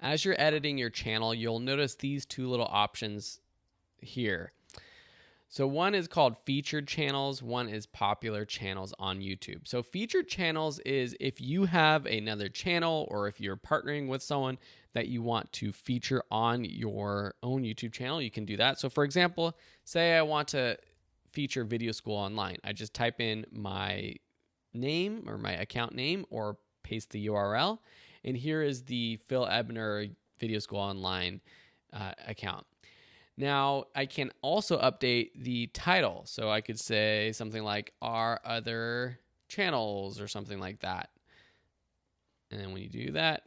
As you're editing your channel, you'll notice these two little options here. So one is called featured channels, one is popular channels on YouTube. So featured channels is if you have another channel or if you're partnering with someone that you want to feature on your own YouTube channel, you can do that. So for example, say I want to feature Video School Online. I just type in my name or my account name or paste the URL. And here is the Phil Ebner Video School Online account. Now, I can also update the title. So I could say something like our other channels or something like that. And then when you do that,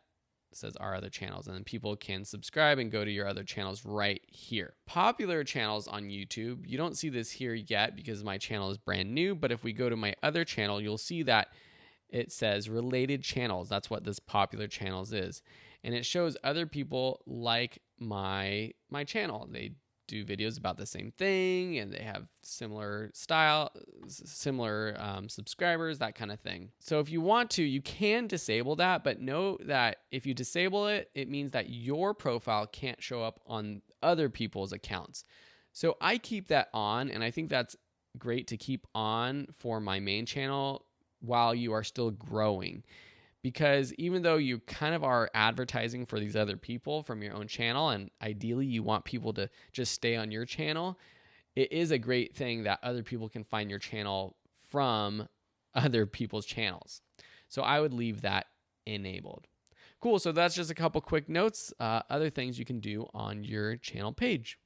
it says our other channels. And then people can subscribe and go to your other channels right here. Popular channels on YouTube, you don't see this here yet because my channel is brand new. But if we go to my other channel, you'll see that it says related channels. That's what this popular channels is. And it shows other people like my channel. They do videos about the same thing and they have similar style, similar subscribers, that kind of thing. So if you want to, you can disable that, but know that if you disable it, it means that your profile can't show up on other people's accounts. So I keep that on, and I think that's great to keep on for my main channel while you are still growing. Because even though you kind of are advertising for these other people from your own channel, and ideally you want people to just stay on your channel, it is a great thing that other people can find your channel from other people's channels. So I would leave that enabled. Cool, so that's just a couple quick notes, other things you can do on your channel page.